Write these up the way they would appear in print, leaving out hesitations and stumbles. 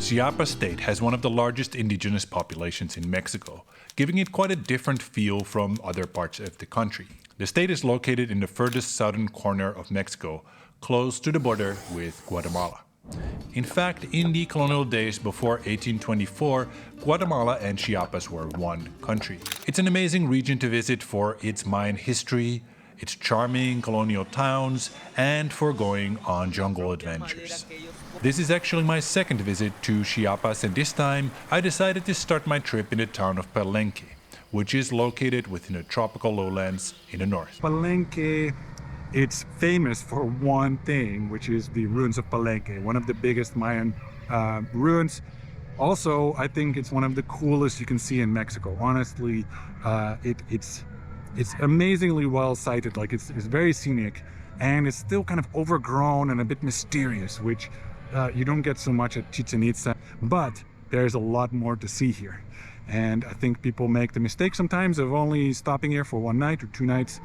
Chiapas state has one of the largest indigenous populations in Mexico, giving it quite a different feel from other parts of the country. The state is located in the furthest southern corner of Mexico, close to the border with Guatemala. In fact, in the colonial days before 1824, Guatemala and Chiapas were one country. It's an amazing region to visit for its Mayan history, its charming colonial towns, and for going on jungle adventures. This is actually my second visit to Chiapas, and this time I decided to start my trip in the town of Palenque, which is located within the tropical lowlands in the north. Palenque, it's famous for one thing, which is the ruins of Palenque, one of the biggest Mayan ruins. Also, I think it's one of the coolest you can see in Mexico. Honestly, it's amazingly well sited. Like it's very scenic, and it's still kind of overgrown and a bit mysterious, which you don't get so much at Chichen Itza. But there's a lot more to see here, and I think people make the mistake sometimes of only stopping here for one night or 2 nights,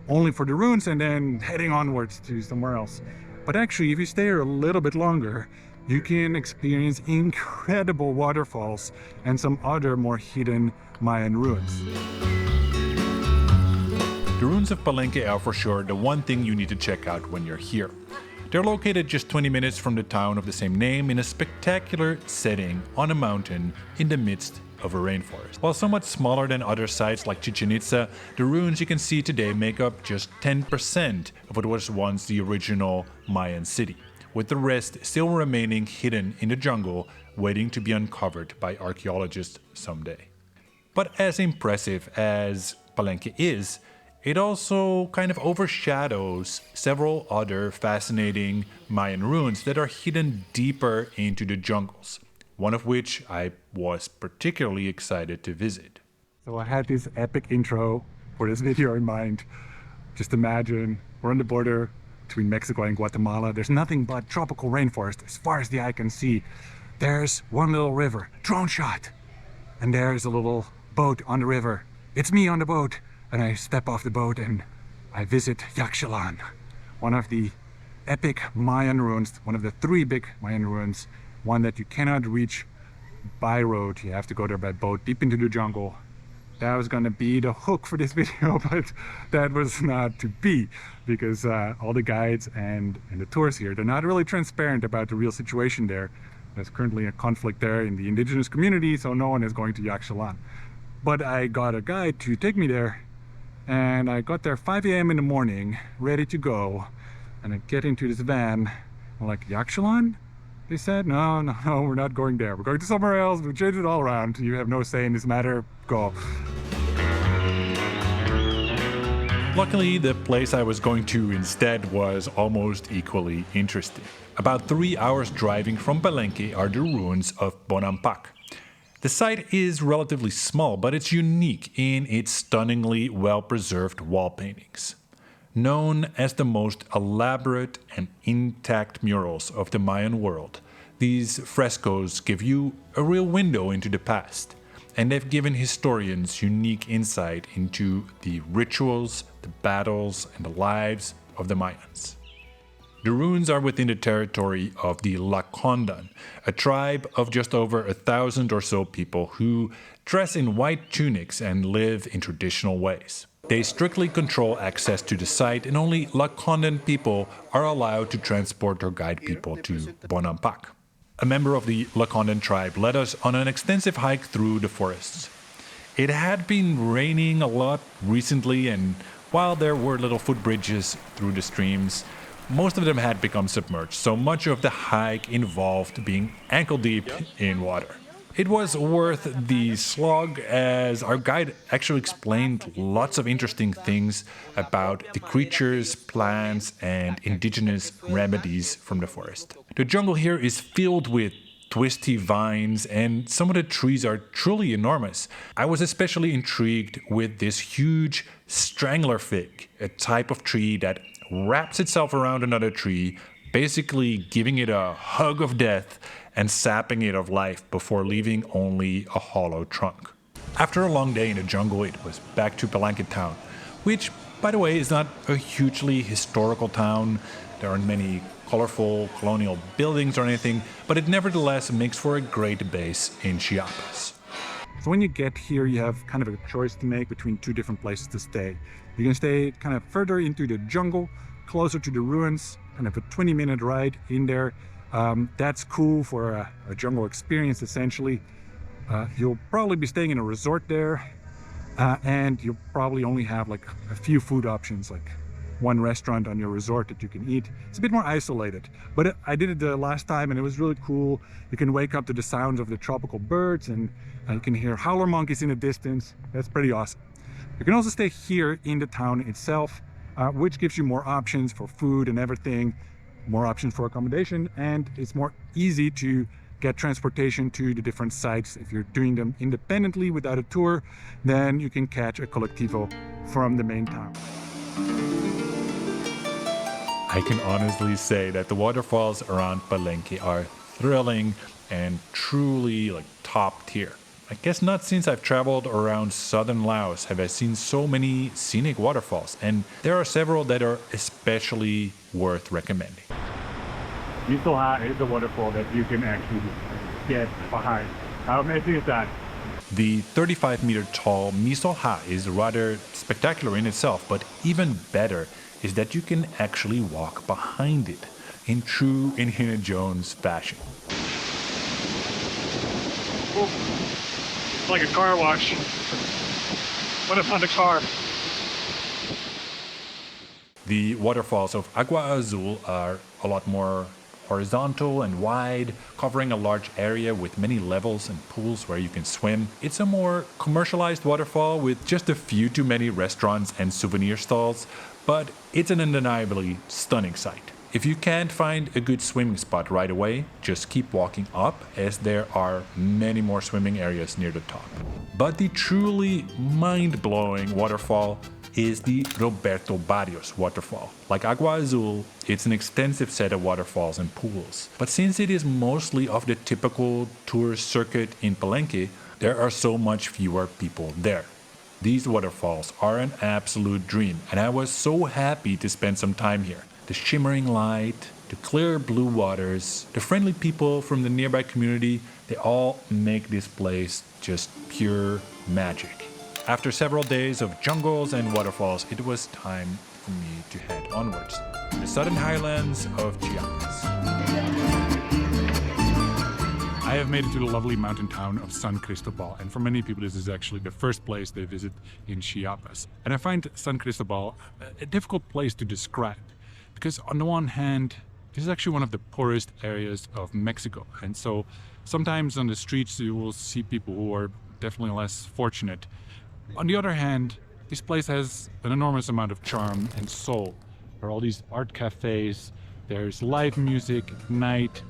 only for the ruins, and then heading onwards to somewhere else. But actually, if you stay here a little bit longer, you can experience incredible waterfalls and some other more hidden Mayan ruins. The ruins of Palenque are for sure the one thing you need to check out when you're here. They're located just 20 minutes from the town of the same name in a spectacular setting on a mountain in the midst of a rainforest. While somewhat smaller than other sites like Chichen Itza, the ruins you can see today make up just 10% of what was once the original Mayan city, with the rest still remaining hidden in the jungle, waiting to be uncovered by archaeologists someday. But as impressive as Palenque is, it also kind of overshadows several other fascinating Mayan ruins that are hidden deeper into the jungles, one of which I was particularly excited to visit. So I had this epic intro for this video in mind. Just imagine we're on the border between Mexico and Guatemala. There's nothing but tropical rainforest as far as the eye can see. There's one little river, drone shot, and there's a little boat on the river. It's me on the boat, and I step off the boat and I visit Yaxchilan, one of the epic Mayan ruins, one of the 3 big Mayan ruins, one that you cannot reach by road. You have to go there by boat deep into the jungle. That was gonna be the hook for this video, but that was not to be, because all the guides and the tours here, they're not really transparent about the real situation there. There's currently a conflict there in the indigenous community, so no one is going to Yaxchilan. But I got a guide to take me there, and I got there 5 a.m. in the morning, ready to go, and I get into this van. I'm like, Yaxchilan? They said, no, we're not going there. We're going to somewhere else. We changed it all around. You have no say in this matter. Go. Luckily, the place I was going to instead was almost equally interesting. About 3 hours driving from Palenque are the ruins of Bonampak. The site is relatively small, but it's unique in its stunningly well-preserved wall paintings. Known as the most elaborate and intact murals of the Mayan world, these frescoes give you a real window into the past, and they've given historians unique insight into the rituals, the battles, and the lives of the Mayans. The ruins are within the territory of the Lacondan, a tribe of just over 1,000 or so people who dress in white tunics and live in traditional ways. They strictly control access to the site, and only Lacondan people are allowed to transport or guide people to Bonampak. A member of the Lacondan tribe led us on an extensive hike through the forests. It had been raining a lot recently, and while there were little footbridges through the streams, most of them had become submerged, so much of the hike involved being ankle deep in water. It was worth the slog, as our guide actually explained lots of interesting things about the creatures, plants, and indigenous remedies from the forest. The jungle here is filled with twisty vines, and some of the trees are truly enormous. I was especially intrigued with this huge strangler fig, a type of tree that wraps itself around another tree, basically giving it a hug of death and sapping it of life before leaving only a hollow trunk. After a long day in the jungle, it was back to Palenque town, which By the way, it's not a hugely historical town. There aren't many colorful colonial buildings or anything, but it nevertheless makes for a great base in Chiapas. So when you get here, you have kind of a choice to make between two different places to stay. You can stay kind of further into the jungle, closer to the ruins, kind of a 20-minute ride in there. That's cool for a jungle experience, essentially. You'll probably be staying in a resort there, and you'll probably only have like a few food options, like one restaurant on your resort that you can eat. It's a bit more isolated, but I did it the last time and it was really cool. You can wake up to the sounds of the tropical birds, and you can hear howler monkeys in the distance. That's pretty awesome. You can also stay here in the town itself, which gives you more options for food and everything, more options for accommodation, and it's more easy to get transportation to the different sites. If you're doing them independently without a tour, then you can catch a collectivo from the main town. I can honestly say that the waterfalls around Palenque are thrilling and truly top tier. I guess not since I've traveled around southern Laos have I seen so many scenic waterfalls, and there are several that are especially worth recommending. Miso Ha is a waterfall that you can actually get behind. How amazing is that? The 35-meter tall Miso Ha is rather spectacular in itself, but even better is that you can actually walk behind it in true Indiana Jones fashion. Oh, it's like a car wash. What if on a car? The waterfalls of Agua Azul are a lot more horizontal and wide, covering a large area with many levels and pools where you can swim. It's a more commercialized waterfall with just a few too many restaurants and souvenir stalls, but it's an undeniably stunning sight. If you can't find a good swimming spot right away, just keep walking up, as there are many more swimming areas near the top. But the truly mind-blowing waterfall is the Roberto Barrios waterfall. Like Agua Azul, it's an extensive set of waterfalls and pools. But since it is mostly of the typical tourist circuit in Palenque, there are so much fewer people there. These waterfalls are an absolute dream, and I was so happy to spend some time here. The shimmering light, the clear blue waters, the friendly people from the nearby community, they all make this place just pure magic. After several days of jungles and waterfalls, it was time for me to head onwards to the southern highlands of Chiapas. I have made it to the lovely mountain town of San Cristobal, and for many people this is actually the first place they visit in Chiapas. And I find San Cristobal a difficult place to describe, because on the one hand, this is actually one of the poorest areas of Mexico, and so sometimes on the streets you will see people who are definitely less fortunate. On the other hand, this place has an enormous amount of charm and soul. There are all these art cafes, there's live music at night,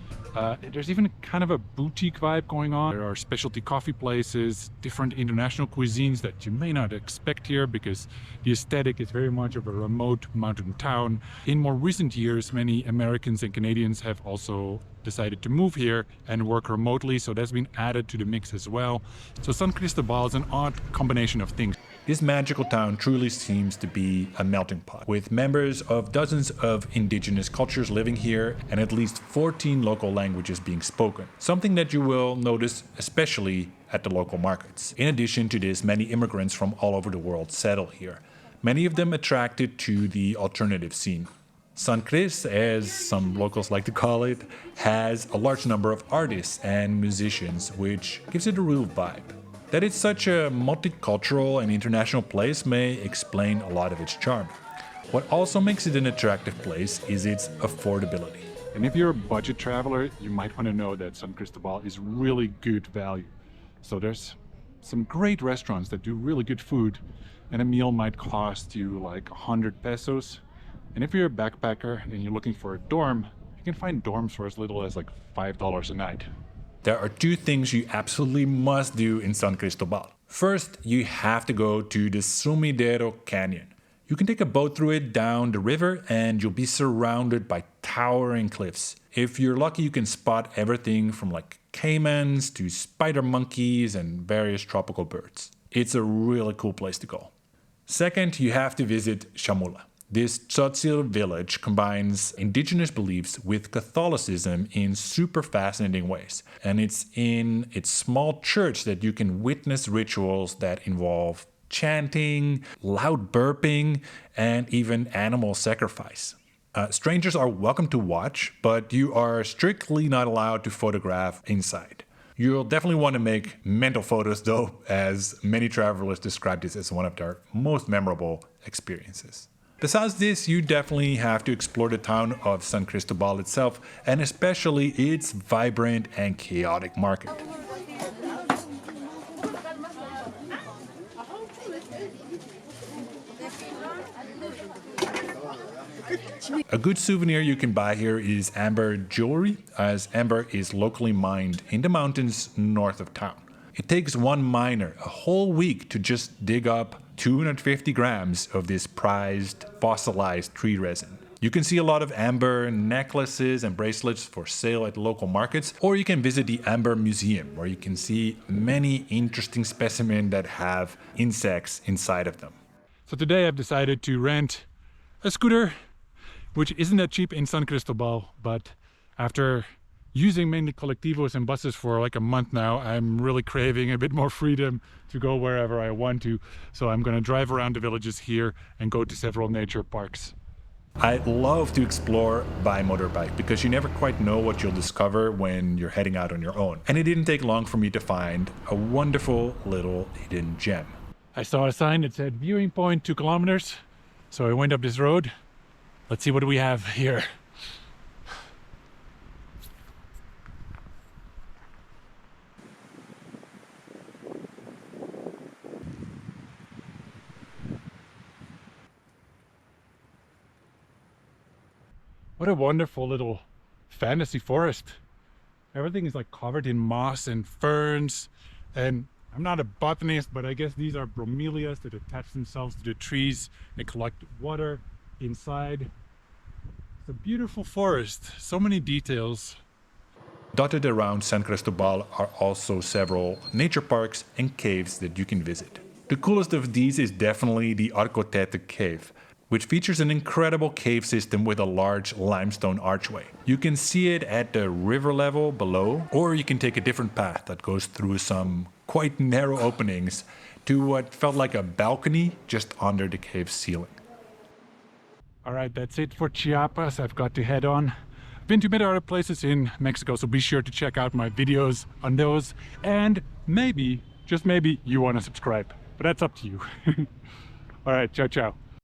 there's even kind of a boutique vibe going on. There are specialty coffee places, different international cuisines that you may not expect here because the aesthetic is very much of a remote mountain town. In more recent years, many Americans and Canadians have also decided to move here and work remotely, so that's been added to the mix as well. So San Cristobal is an odd combination of things. This magical town truly seems to be a melting pot, with members of dozens of indigenous cultures living here and at least 14 local languages being spoken, something that you will notice especially at the local markets. In addition to this, many immigrants from all over the world settle here, many of them attracted to the alternative scene. San Cris, as some locals like to call it, has a large number of artists and musicians, which gives it a real vibe. That it's such a multicultural and international place may explain a lot of its charm. What also makes it an attractive place is its affordability. And if you're a budget traveler, you might want to know that San Cristobal is really good value. So there's some great restaurants that do really good food, and a meal might cost you like 100 pesos. And if you're a backpacker and you're looking for a dorm, you can find dorms for as little as like $5 a night. There are two things you absolutely must do in San Cristobal. First, you have to go to the Sumidero Canyon. You can take a boat through it down the river and you'll be surrounded by towering cliffs. If you're lucky, you can spot everything from like caimans to spider monkeys and various tropical birds. It's a really cool place to go. Second, you have to visit Chamula. This Tzotzil village combines indigenous beliefs with Catholicism in super fascinating ways. And it's in its small church that you can witness rituals that involve chanting, loud burping, and even animal sacrifice. Strangers are welcome to watch, but you are strictly not allowed to photograph inside. You'll definitely want to make mental photos though, as many travelers describe this as one of their most memorable experiences. Besides this, you definitely have to explore the town of San Cristobal itself, and especially its vibrant and chaotic market. A good souvenir you can buy here is amber jewelry, as amber is locally mined in the mountains north of town. It takes one miner a whole week to just dig up 250 grams of this prized fossilized tree resin. You can see a lot of amber necklaces and bracelets for sale at local markets, or you can visit the Amber Museum, where you can see many interesting specimens that have insects inside of them. So today I've decided to rent a scooter, which isn't that cheap in San Cristobal, but after using mainly colectivos and buses for like a month now, I'm really craving a bit more freedom to go wherever I want to. So I'm going to drive around the villages here and go to several nature parks. I love to explore by motorbike because you never quite know what you'll discover when you're heading out on your own. And it didn't take long for me to find a wonderful little hidden gem. I saw a sign that said viewing point 2 kilometers. So I went up this road. Let's see what we have here. What a wonderful little fantasy forest. Everything is like covered in moss and ferns. And I'm not a botanist, but I guess these are bromeliads that attach themselves to the trees and collect water inside. It's a beautiful forest, so many details. Dotted around San Cristobal are also several nature parks and caves that you can visit. The coolest of these is definitely the Arcotete cave, which features an incredible cave system with a large limestone archway. You can see it at the river level below, or you can take a different path that goes through some quite narrow openings to what felt like a balcony just under the cave ceiling. All right, that's it for Chiapas. I've got to head on. I've been to many other places in Mexico, so be sure to check out my videos on those. And maybe, just maybe, you want to subscribe. But that's up to you. All right, ciao, ciao.